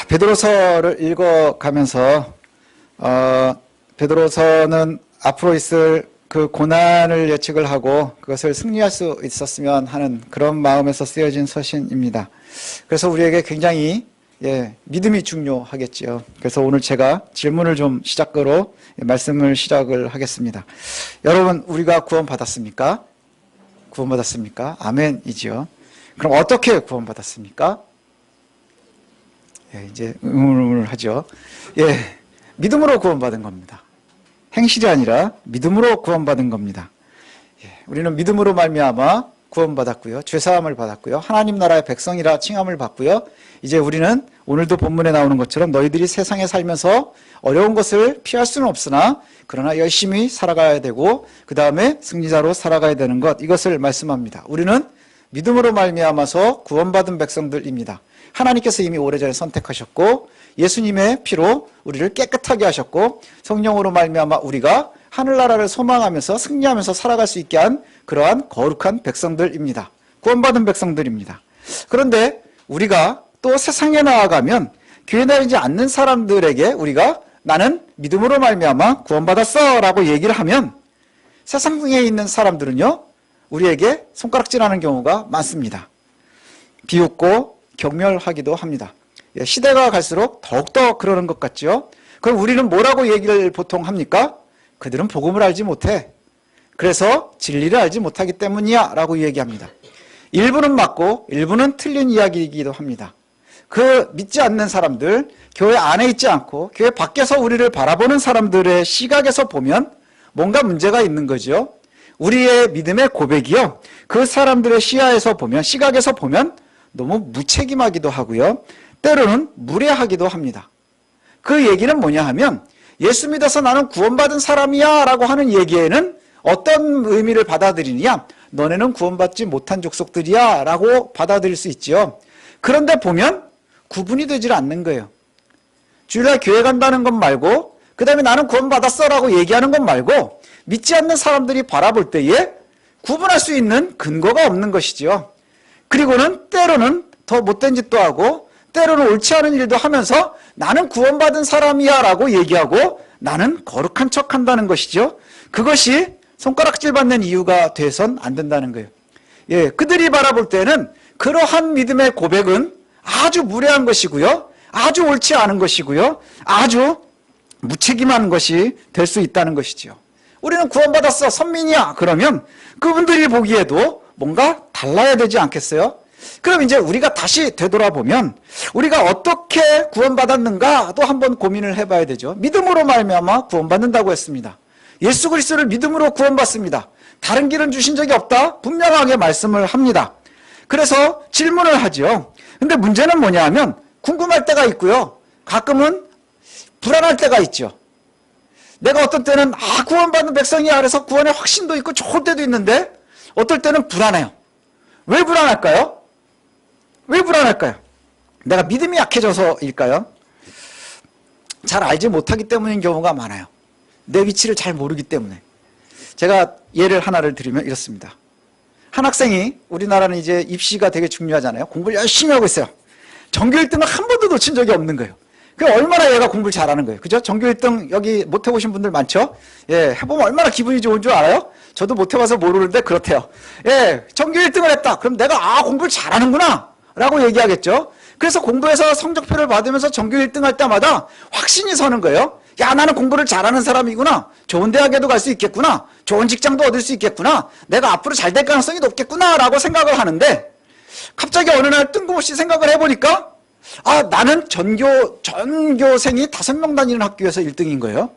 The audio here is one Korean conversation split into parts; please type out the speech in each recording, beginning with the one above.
베드로서를 읽어가면서 베드로서는 앞으로 있을 그 고난을 예측을 하고 그것을 승리할 수 있었으면 하는 그런 마음에서 쓰여진 서신입니다. 그래서 우리에게 굉장히 믿음이 중요하겠지요. 그래서 오늘 제가 질문을 좀 시작으로 말씀을 시작을 하겠습니다. 여러분, 우리가 구원받았습니까? 구원받았습니까? 아멘이지요. 그럼 어떻게 구원받았습니까? 이제 의문을 하죠. 믿음으로 구원받은 겁니다. 행실이 아니라 믿음으로 구원받은 겁니다. 우리는 믿음으로 말미암아 구원받았고요. 죄사함을 받았고요. 하나님 나라의 백성이라 칭함을 받고요. 이제 우리는 오늘도 본문에 나오는 것처럼 너희들이 세상에 살면서 어려운 것을 피할 수는 없으나 그러나 열심히 살아가야 되고 그 다음에 승리자로 살아가야 되는 것, 이것을 말씀합니다. 우리는 믿음으로 말미암아서 구원받은 백성들입니다. 하나님께서 이미 오래전에 선택하셨고 예수님의 피로 우리를 깨끗하게 하셨고 성령으로 말미암아 우리가 하늘나라를 소망하면서 승리하면서 살아갈 수 있게 한 그러한 거룩한 백성들입니다. 구원받은 백성들입니다. 그런데 우리가 또 세상에 나아가면 교회 다니지 않는 사람들에게 우리가 나는 믿음으로 말미암아 구원받았어 라고 얘기를 하면 세상에 있는 사람들은요 우리에게 손가락질하는 경우가 많습니다. 비웃고 경멸하기도 합니다. 시대가 갈수록 더욱더 그러는 것 같죠. 그럼 우리는 뭐라고 얘기를 보통 합니까? 그들은 복음을 알지 못해. 그래서 진리를 알지 못하기 때문이야 라고 얘기합니다. 일부는 맞고 일부는 틀린 이야기이기도 합니다. 그 믿지 않는 사람들, 교회 안에 있지 않고 교회 밖에서 우리를 바라보는 사람들의 시각에서 보면 뭔가 문제가 있는 거죠. 우리의 믿음의 고백이요, 그 사람들의 시야에서 보면, 시각에서 보면 너무 무책임하기도 하고요, 때로는 무례하기도 합니다. 그 얘기는 뭐냐 하면 예수 믿어서 나는 구원받은 사람이야 라고 하는 얘기에는 어떤 의미를 받아들이느냐, 너네는 구원받지 못한 족속들이야 라고 받아들일 수 있지요. 그런데 보면 구분이 되질 않는 거예요. 주일날 교회 간다는 것 말고 그 다음에 나는 구원받았어 라고 얘기하는 것 말고 믿지 않는 사람들이 바라볼 때에 구분할 수 있는 근거가 없는 것이지요. 그리고는 때로는 더 못된 짓도 하고 때로는 옳지 않은 일도 하면서 나는 구원받은 사람이야 라고 얘기하고 나는 거룩한 척 한다는 것이죠. 그것이 손가락질 받는 이유가 돼선 안 된다는 거예요. 그들이 바라볼 때는 그러한 믿음의 고백은 아주 무례한 것이고요, 아주 옳지 않은 것이고요, 아주 무책임한 것이 될 수 있다는 것이지요. 우리는 구원받았어, 선민이야 그러면 그분들이 보기에도 뭔가 달라야 되지 않겠어요? 그럼 이제 우리가 다시 되돌아보면 우리가 어떻게 구원받았는가도 한번 고민을 해봐야 되죠. 믿음으로 말미암아 구원받는다고 했습니다. 예수 그리스도를 믿음으로 구원받습니다. 다른 길은 주신 적이 없다 분명하게 말씀을 합니다. 그래서 질문을 하죠. 근데 문제는 뭐냐 하면 궁금할 때가 있고요, 가끔은 불안할 때가 있죠. 내가 어떤 때는 구원받는 백성이야 그래서 구원의 확신도 있고 좋을 때도 있는데 어떨 때는 불안해요. 왜 불안할까요? 왜 불안할까요? 내가 믿음이 약해져서일까요? 잘 알지 못하기 때문인 경우가 많아요. 내 위치를 잘 모르기 때문에. 제가 예를 하나를 드리면 이렇습니다. 한 학생이, 우리나라는 이제 입시가 되게 중요하잖아요. 공부를 열심히 하고 있어요. 전교 1등을 한 번도 놓친 적이 없는 거예요. 그럼 얼마나 얘가 공부를 잘하는 거예요. 그죠? 전교 1등 여기 못 해보신 분들 많죠? 해보면 얼마나 기분이 좋은 줄 알아요? 저도 못 해봐서 모르는데 그렇대요. 전교 1등을 했다. 그럼 내가 공부를 잘하는구나 라고 얘기하겠죠. 그래서 공부해서 성적표를 받으면서 전교 1등 할 때마다 확신이 서는 거예요. 야, 나는 공부를 잘하는 사람이구나. 좋은 대학에도 갈 수 있겠구나. 좋은 직장도 얻을 수 있겠구나. 내가 앞으로 잘 될 가능성이 높겠구나 라고 생각을 하는데 갑자기 어느 날 뜬금없이 생각을 해보니까 나는 전교생이 5명 다니는 학교에서 1등인 거예요.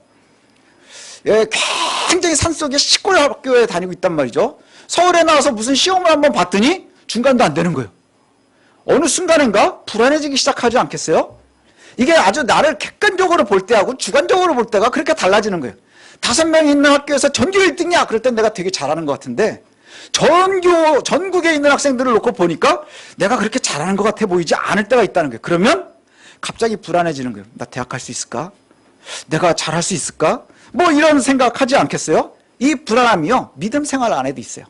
굉장히 산속에 시골 학교에 다니고 있단 말이죠. 서울에 나와서 무슨 시험을 한번 봤더니 중간도 안 되는 거예요. 어느 순간인가 불안해지기 시작하지 않겠어요? 이게 아주 나를 객관적으로 볼 때하고 주관적으로 볼 때가 그렇게 달라지는 거예요. 5명 있는 학교에서 전교 1등이야 그럴 땐 내가 되게 잘하는 것 같은데 전국에 있는 학생들을 놓고 보니까 내가 그렇게 잘하는 것 같아 보이지 않을 때가 있다는 거예요. 그러면 갑자기 불안해지는 거예요. 나 대학 갈 수 있을까? 내가 잘할 수 있을까? 뭐 이런 생각하지 않겠어요? 이 불안함이요, 믿음 생활 안에도 있어요.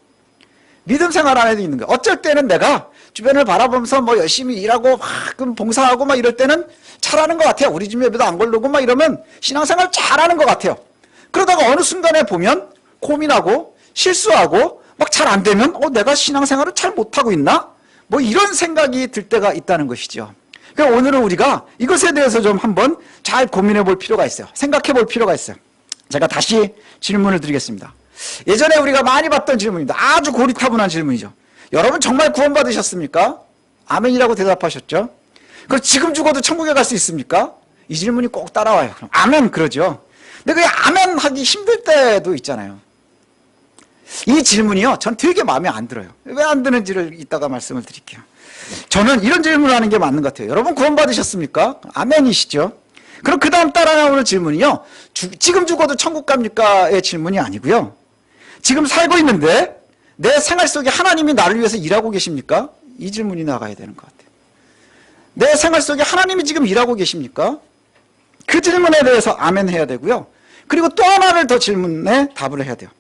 믿음 생활 안에도 있는 거예요. 어쩔 때는 내가 주변을 바라보면서 뭐 열심히 일하고 막 봉사하고 막 이럴 때는 잘하는 것 같아요. 우리 집 예배도 안 걸르고 막 이러면 신앙생활 잘하는 것 같아요. 그러다가 어느 순간에 보면 고민하고 실수하고 막 잘 안 되면 내가 신앙생활을 잘 못하고 있나? 뭐 이런 생각이 들 때가 있다는 것이죠. 그러니까 오늘은 우리가 이것에 대해서 좀 한번 잘 고민해 볼 필요가 있어요. 생각해 볼 필요가 있어요. 제가 다시 질문을 드리겠습니다. 예전에 우리가 많이 받던 질문입니다. 아주 고리타분한 질문이죠. 여러분 정말 구원받으셨습니까? 아멘이라고 대답하셨죠? 그럼 지금 죽어도 천국에 갈 수 있습니까? 이 질문이 꼭 따라와요. 그럼 아멘 그러죠. 근데 그 아멘 하기 힘들 때도 있잖아요. 이 질문이요, 전 되게 마음에 안 들어요. 왜 안 드는지를 이따가 말씀을 드릴게요. 저는 이런 질문을 하는 게 맞는 것 같아요. 여러분 구원받으셨습니까? 아멘이시죠? 그럼 그 다음 따라 나오는 질문이요, 지금 죽어도 천국 갑니까?의 질문이 아니고요. 지금 살고 있는데 내 생활 속에 하나님이 나를 위해서 일하고 계십니까? 이 질문이 나가야 되는 것 같아요. 내 생활 속에 하나님이 지금 일하고 계십니까? 그 질문에 대해서 아멘 해야 되고요. 그리고 또 하나를 더 질문에 답을 해야 돼요.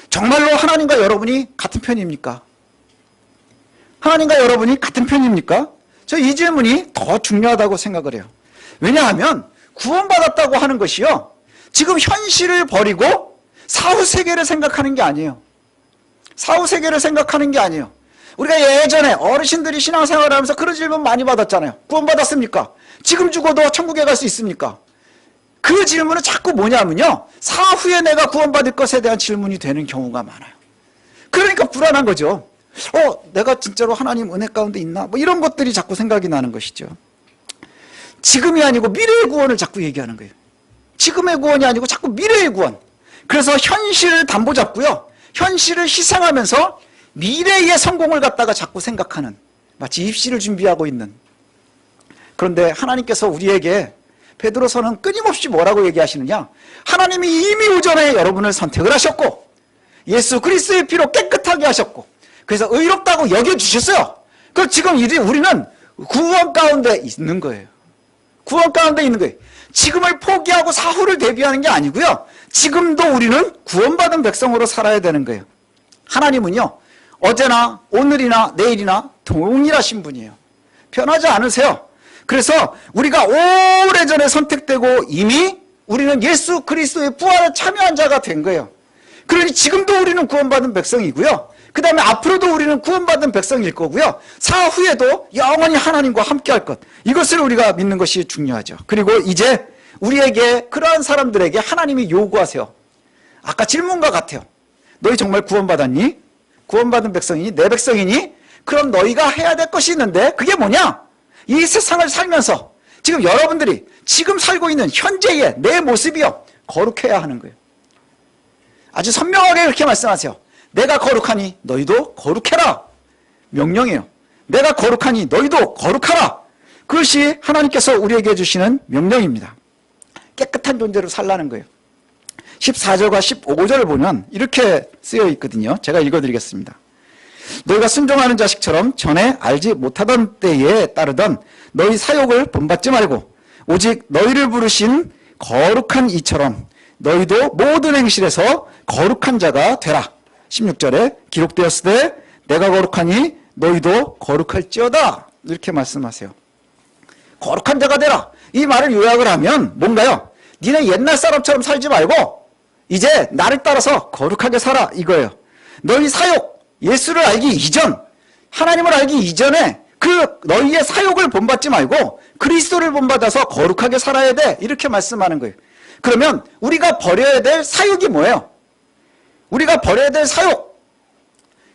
정말로 하나님과 여러분이 같은 편입니까? 하나님과 여러분이 같은 편입니까? 저 이 질문이 더 중요하다고 생각을 해요. 왜냐하면 구원받았다고 하는 것이요, 지금 현실을 버리고 사후 세계를 생각하는 게 아니에요. 사후 세계를 생각하는 게 아니에요. 우리가 예전에 어르신들이 신앙생활을 하면서 그런 질문 많이 받았잖아요. 구원받았습니까? 지금 죽어도 천국에 갈 수 있습니까? 그 질문은 자꾸 뭐냐면요, 사후에 내가 구원받을 것에 대한 질문이 되는 경우가 많아요. 그러니까 불안한 거죠. 내가 진짜로 하나님 은혜 가운데 있나? 뭐 이런 것들이 자꾸 생각이 나는 것이죠. 지금이 아니고 미래의 구원을 자꾸 얘기하는 거예요. 지금의 구원이 아니고 자꾸 미래의 구원. 그래서 현실을 담보 잡고요, 현실을 희생하면서 미래의 성공을 갖다가 자꾸 생각하는, 마치 입시를 준비하고 있는. 그런데 하나님께서 우리에게 베드로서는 끊임없이 뭐라고 얘기하시느냐, 하나님이 이미 오전에 여러분을 선택을 하셨고 예수 그리스도의 피로 깨끗하게 하셨고 그래서 의롭다고 여겨주셨어요. 그럼 지금 우리는 구원 가운데 있는 거예요. 구원 가운데 있는 거예요. 지금을 포기하고 사후를 대비하는 게 아니고요, 지금도 우리는 구원받은 백성으로 살아야 되는 거예요. 하나님은요, 어제나 오늘이나 내일이나 동일하신 분이에요. 변하지 않으세요. 그래서 우리가 오래전에 선택되고 이미 우리는 예수 그리스도의 부활에 참여한 자가 된 거예요. 그러니 지금도 우리는 구원받은 백성이고요, 그 다음에 앞으로도 우리는 구원받은 백성일 거고요, 사후에도 영원히 하나님과 함께 할 것, 이것을 우리가 믿는 것이 중요하죠. 그리고 이제 우리에게, 그러한 사람들에게 하나님이 요구하세요. 아까 질문과 같아요. 너희 정말 구원받았니? 구원받은 백성이니? 내 백성이니? 그럼 너희가 해야 될 것이 있는데 그게 뭐냐? 이 세상을 살면서 지금 여러분들이 지금 살고 있는 현재의 내 모습이요, 거룩해야 하는 거예요. 아주 선명하게 그렇게 말씀하세요. 내가 거룩하니 너희도 거룩해라. 명령이에요. 내가 거룩하니 너희도 거룩하라. 그것이 하나님께서 우리에게 주시는 명령입니다. 깨끗한 존재로 살라는 거예요. 14절과 15절을 보면 이렇게 쓰여 있거든요. 제가 읽어드리겠습니다. 너희가 순종하는 자식처럼 전에 알지 못하던 때에 따르던 너희 사욕을 본받지 말고 오직 너희를 부르신 거룩한 이처럼 너희도 모든 행실에서 거룩한 자가 되라. 16절에 기록되었으되 내가 거룩하니 너희도 거룩할지어다. 이렇게 말씀하세요. 거룩한 자가 되라. 이 말을 요약을 하면 뭔가요? 니네 옛날 사람처럼 살지 말고 이제 나를 따라서 거룩하게 살아, 이거예요. 너희 사욕, 예수를 알기 이전, 하나님을 알기 이전에 그 너희의 사욕을 본받지 말고 그리스도를 본받아서 거룩하게 살아야 돼, 이렇게 말씀하는 거예요. 그러면 우리가 버려야 될 사욕이 뭐예요? 우리가 버려야 될 사욕,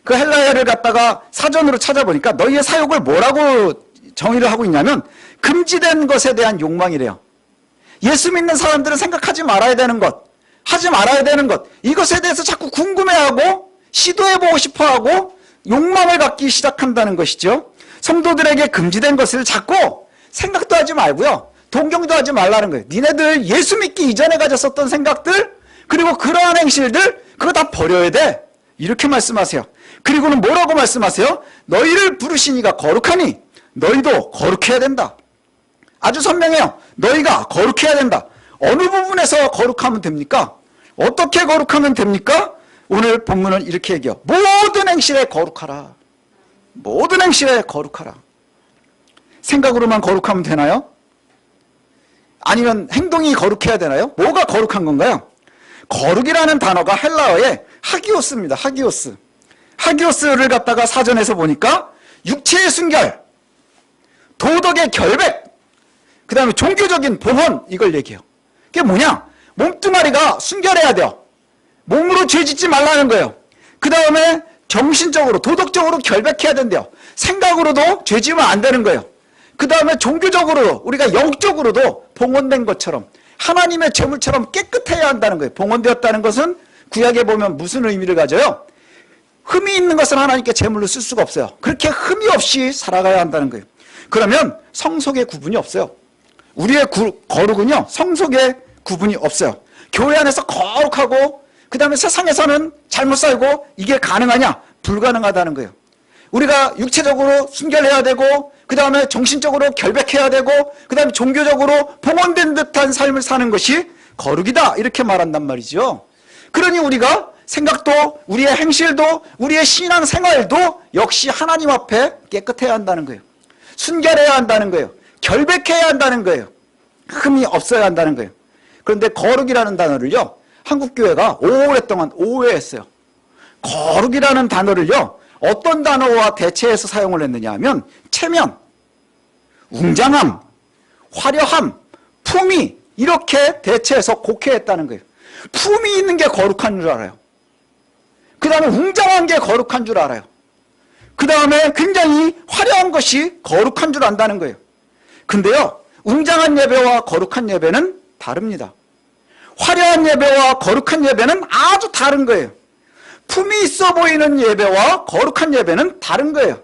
그 헬라어를 갖다가 사전으로 찾아보니까 너희의 사욕을 뭐라고 정의를 하고 있냐면 금지된 것에 대한 욕망이래요. 예수 믿는 사람들은 생각하지 말아야 되는 것, 하지 말아야 되는 것, 이것에 대해서 자꾸 궁금해하고 시도해보고 싶어하고 욕망을 갖기 시작한다는 것이죠. 성도들에게 금지된 것을 자꾸 생각도 하지 말고요, 동경도 하지 말라는 거예요. 니네들 예수 믿기 이전에 가졌었던 생각들, 그리고 그러한 행실들, 그거 다 버려야 돼, 이렇게 말씀하세요. 그리고는 뭐라고 말씀하세요? 너희를 부르시니가 거룩하니 너희도 거룩해야 된다. 아주 선명해요. 너희가 거룩해야 된다. 어느 부분에서 거룩하면 됩니까? 어떻게 거룩하면 됩니까? 오늘 본문은 이렇게 얘기해요. 모든 행실에 거룩하라. 모든 행실에 거룩하라. 생각으로만 거룩하면 되나요? 아니면 행동이 거룩해야 되나요? 뭐가 거룩한 건가요? 거룩이라는 단어가 헬라어의 하기오스입니다. 하기오스. 하기오스를 갖다가 사전에서 보니까 육체의 순결, 도덕의 결백, 그 다음에 종교적인 봉헌, 이걸 얘기해요. 그게 뭐냐? 몸뚱아리가 순결해야 돼요. 몸으로 죄 짓지 말라는 거예요. 그 다음에 정신적으로, 도덕적으로 결백해야 된대요. 생각으로도 죄 지으면 안 되는 거예요. 그 다음에 종교적으로, 우리가 영적으로도 봉헌된 것처럼 하나님의 제물처럼 깨끗해야 한다는 거예요. 봉헌되었다는 것은 구약에 보면 무슨 의미를 가져요? 흠이 있는 것은 하나님께 제물로 쓸 수가 없어요. 그렇게 흠이 없이 살아가야 한다는 거예요. 그러면 성속의 구분이 없어요. 우리의 거룩은요, 성속의 구분이 없어요. 교회 안에서 거룩하고 그 다음에 세상에서는 잘못 살고 이게 가능하냐? 불가능하다는 거예요. 우리가 육체적으로 순결해야 되고 그 다음에 정신적으로 결백해야 되고 그 다음에 종교적으로 봉헌된 듯한 삶을 사는 것이 거룩이다, 이렇게 말한단 말이죠. 그러니 우리가 생각도, 우리의 행실도, 우리의 신앙생활도 역시 하나님 앞에 깨끗해야 한다는 거예요. 순결해야 한다는 거예요. 결백해야 한다는 거예요. 흠이 없어야 한다는 거예요. 그런데 거룩이라는 단어를요, 한국교회가 오랫동안 오해했어요. 거룩이라는 단어를요, 어떤 단어와 대체해서 사용을 했느냐 하면 체면, 웅장함, 화려함, 품위, 이렇게 대체해서 곡해했다는 거예요. 품위 있는 게 거룩한 줄 알아요. 그 다음에 웅장한 게 거룩한 줄 알아요. 그 다음에 굉장히 화려한 것이 거룩한 줄 안다는 거예요. 근데요, 웅장한 예배와 거룩한 예배는 다릅니다. 화려한 예배와 거룩한 예배는 아주 다른 거예요. 품이 있어 보이는 예배와 거룩한 예배는 다른 거예요.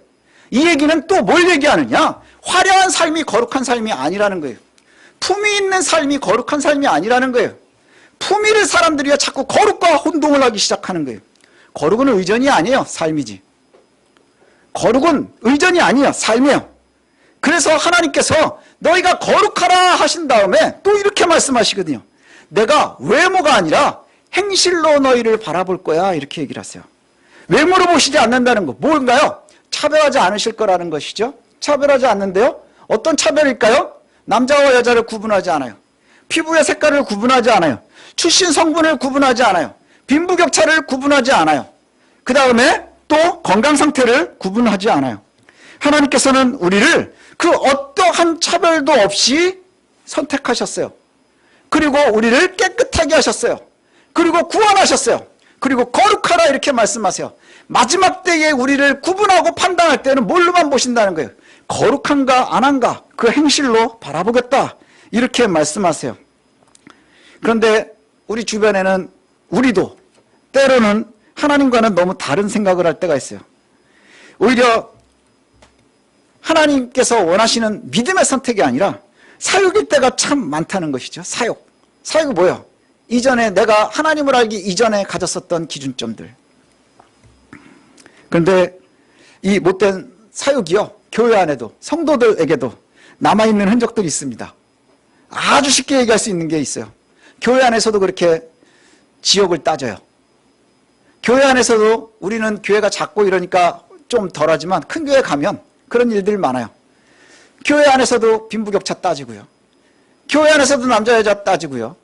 이 얘기는 또 뭘 얘기하느냐? 화려한 삶이 거룩한 삶이 아니라는 거예요. 품이 있는 삶이 거룩한 삶이 아니라는 거예요. 품위를 사람들이 자꾸 거룩과 혼동을 하기 시작하는 거예요. 거룩은 의전이 아니에요. 삶이지. 거룩은 의전이 아니에요. 삶이에요. 그래서 하나님께서 너희가 거룩하라 하신 다음에 또 이렇게 말씀하시거든요. 내가 외모가 아니라 행실로 너희를 바라볼 거야, 이렇게 얘기를 하세요. 외모로 보시지 않는다는 거 뭔가요? 차별하지 않으실 거라는 것이죠. 차별하지 않는데요, 어떤 차별일까요? 남자와 여자를 구분하지 않아요. 피부의 색깔을 구분하지 않아요. 출신 성분을 구분하지 않아요. 빈부격차를 구분하지 않아요. 그 다음에 또 건강 상태를 구분하지 않아요. 하나님께서는 우리를 그 어떠한 차별도 없이 선택하셨어요. 그리고 우리를 깨끗하게 하셨어요. 그리고 구원하셨어요. 그리고 거룩하라, 이렇게 말씀하세요. 마지막 때에 우리를 구분하고 판단할 때는 뭘로만 보신다는 거예요? 거룩한가 안 한가, 그 행실로 바라보겠다, 이렇게 말씀하세요. 그런데 우리 주변에는 우리도 때로는 하나님과는 너무 다른 생각을 할 때가 있어요. 오히려 하나님께서 원하시는 믿음의 선택이 아니라 사육일 때가 참 많다는 것이죠. 사육. 사육이 뭐예요? 이전에 내가 하나님을 알기 이전에 가졌었던 기준점들. 그런데 이 못된 사육이요, 교회 안에도 성도들에게도 남아있는 흔적들이 있습니다. 아주 쉽게 얘기할 수 있는 게 있어요. 교회 안에서도 그렇게 지역을 따져요. 교회 안에서도 우리는 교회가 작고 이러니까 좀 덜하지만 큰 교회 가면 그런 일들이 많아요. 교회 안에서도 빈부격차 따지고요. 교회 안에서도 남자 여자 따지고요.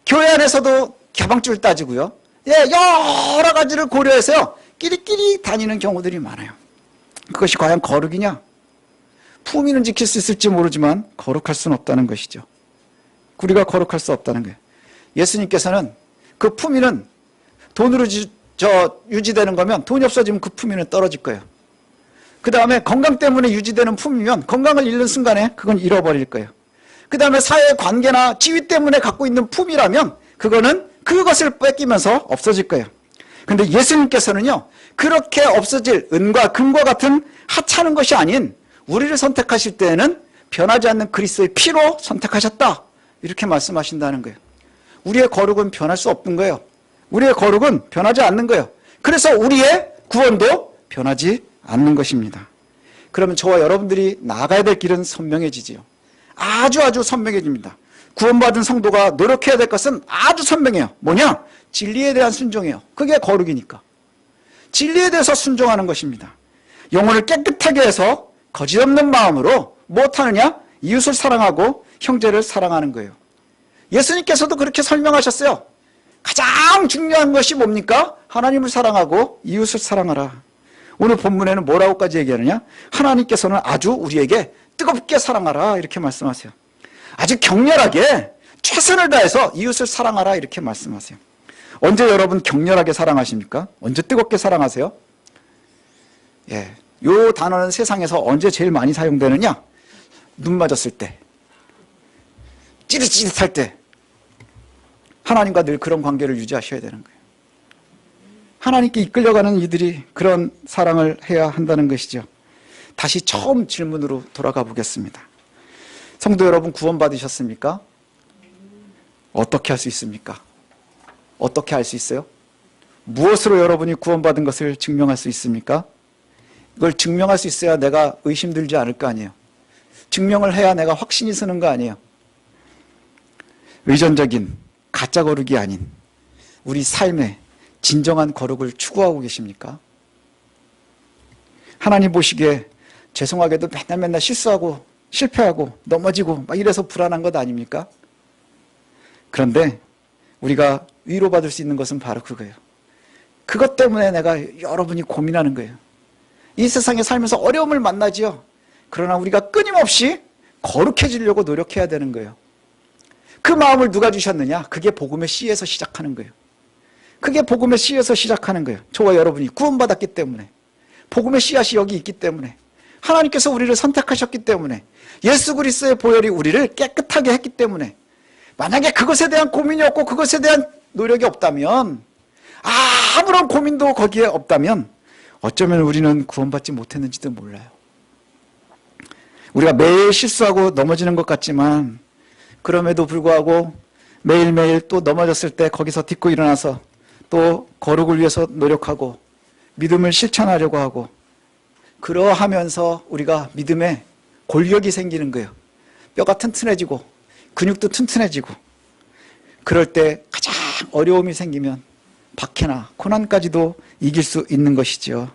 교회 안에서도 개방줄 따지고요. 예, 여러 가지를 고려해서요, 끼리끼리 다니는 경우들이 많아요. 그것이 과연 거룩이냐? 품위는 지킬 수 있을지 모르지만 거룩할 수는 없다는 것이죠. 우리가 거룩할 수 없다는 거예요. 예수님께서는 그 품위는 돈으로 유지되는 거면 돈이 없어지면 그 품위는 떨어질 거예요. 그 다음에 건강 때문에 유지되는 품이면 건강을 잃는 순간에 그건 잃어버릴 거예요. 그 다음에 사회 관계나 지위 때문에 갖고 있는 품이라면 그거는 그것을 뺏기면서 없어질 거예요. 근데 예수님께서는요, 그렇게 없어질 은과 금과 같은 하찮은 것이 아닌 우리를 선택하실 때에는 변하지 않는 그리스도의 피로 선택하셨다, 이렇게 말씀하신다는 거예요. 우리의 거룩은 변할 수 없는 거예요. 우리의 거룩은 변하지 않는 거예요. 그래서 우리의 구원도 변하지 않는 것입니다. 그러면 저와 여러분들이 나아가야 될 길은 선명해지지요. 아주 선명해집니다. 구원받은 성도가 노력해야 될 것은 아주 선명해요. 뭐냐? 진리에 대한 순종이에요. 그게 거룩이니까. 진리에 대해서 순종하는 것입니다. 영혼을 깨끗하게 해서 거짓 없는 마음으로 무엇하느냐? 이웃을 사랑하고 형제를 사랑하는 거예요. 예수님께서도 그렇게 설명하셨어요. 가장 중요한 것이 뭡니까? 하나님을 사랑하고 이웃을 사랑하라. 오늘 본문에는 뭐라고까지 얘기하느냐? 하나님께서는 아주 우리에게 뜨겁게 사랑하라 이렇게 말씀하세요. 아주 격렬하게 최선을 다해서 이웃을 사랑하라 이렇게 말씀하세요. 언제 여러분 격렬하게 사랑하십니까? 언제 뜨겁게 사랑하세요? 예, 요 단어는 세상에서 언제 제일 많이 사용되느냐? 눈 맞았을 때, 찌릿찌릿할 때. 하나님과 늘 그런 관계를 유지하셔야 되는 거예요. 하나님께 이끌려가는 이들이 그런 사랑을 해야 한다는 것이죠. 다시 처음 질문으로 돌아가 보겠습니다. 성도 여러분, 구원받으셨습니까? 어떻게 할 수 있습니까? 어떻게 할 수 있어요? 무엇으로 여러분이 구원받은 것을 증명할 수 있습니까? 이걸 증명할 수 있어야 내가 의심들지 않을 거 아니에요. 증명을 해야 내가 확신이 서는 거 아니에요. 의존적인 가짜 거룩이 아닌 우리 삶의 진정한 거룩을 추구하고 계십니까? 하나님 보시기에 죄송하게도 맨날 실수하고 실패하고 넘어지고 막 이래서 불안한 것 아닙니까? 그런데 우리가 위로받을 수 있는 것은 바로 그거예요. 그것 때문에 내가 여러분이 고민하는 거예요. 이 세상에 살면서 어려움을 만나지요. 그러나 우리가 끊임없이 거룩해지려고 노력해야 되는 거예요. 그 마음을 누가 주셨느냐? 그게 복음의 씨에서 시작하는 거예요. 그게 복음의 씨에서 시작하는 거예요. 저와 여러분이 구원받았기 때문에, 복음의 씨앗이 여기 있기 때문에, 하나님께서 우리를 선택하셨기 때문에, 예수 그리스도의 보혈이 우리를 깨끗하게 했기 때문에, 만약에 그것에 대한 고민이 없고 그것에 대한 노력이 없다면, 아무런 고민도 거기에 없다면 어쩌면 우리는 구원받지 못했는지도 몰라요. 우리가 매일 실수하고 넘어지는 것 같지만 그럼에도 불구하고 매일매일 또 넘어졌을 때 거기서 딛고 일어나서 또 거룩을 위해서 노력하고 믿음을 실천하려고 하고, 그러하면서 우리가 믿음에 골격이 생기는 거예요. 뼈가 튼튼해지고 근육도 튼튼해지고, 그럴 때 가장 어려움이 생기면 박해나 고난까지도 이길 수 있는 것이죠.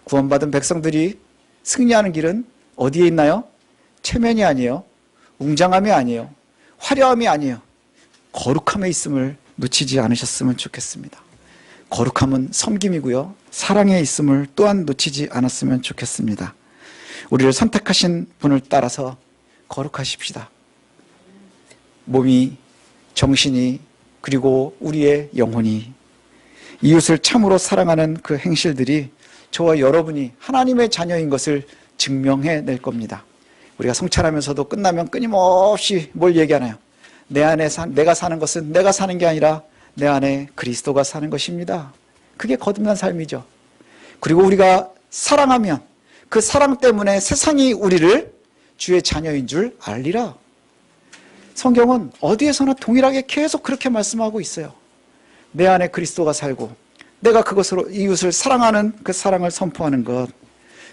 구원받은 백성들이 승리하는 길은 어디에 있나요? 체면이 아니에요. 웅장함이 아니에요. 화려함이 아니에요. 거룩함에 있음을 놓치지 않으셨으면 좋겠습니다. 거룩함은 섬김이고요. 사랑에 있음을 또한 놓치지 않았으면 좋겠습니다. 우리를 선택하신 분을 따라서 거룩하십시다. 몸이, 정신이, 그리고 우리의 영혼이 이웃을 참으로 사랑하는 그 행실들이 저와 여러분이 하나님의 자녀인 것을 증명해낼 겁니다. 우리가 성찰하면서도 끝나면 끊임없이 뭘 얘기하나요? 내 안에 내가 사는 것은 내가 사는 게 아니라 내 안에 그리스도가 사는 것입니다. 그게 거듭난 삶이죠. 그리고 우리가 사랑하면 그 사랑 때문에 세상이 우리를 주의 자녀인 줄 알리라. 성경은 어디에서나 동일하게 계속 그렇게 말씀하고 있어요. 내 안에 그리스도가 살고 내가 그것으로 이웃을 사랑하는 그 사랑을 선포하는 것,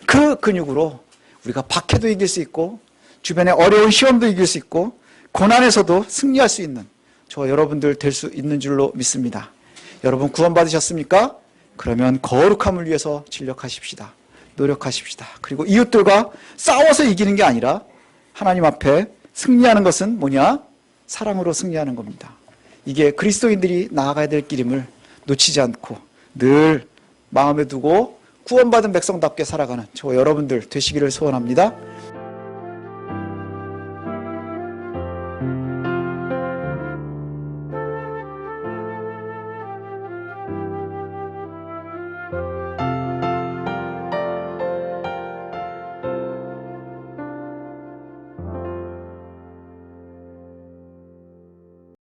그 근육으로 우리가 박해도 이길 수 있고 주변의 어려운 시험도 이길 수 있고 고난에서도 승리할 수 있는 저와 여러분들 될 수 있는 줄로 믿습니다. 여러분 구원받으셨습니까? 그러면 거룩함을 위해서 진력하십시다. 노력하십시다. 그리고 이웃들과 싸워서 이기는 게 아니라 하나님 앞에 승리하는 것은 뭐냐? 사랑으로 승리하는 겁니다. 이게 그리스도인들이 나아가야 될 길임을 놓치지 않고 늘 마음에 두고 구원받은 백성답게 살아가는 저와 여러분들 되시기를 소원합니다.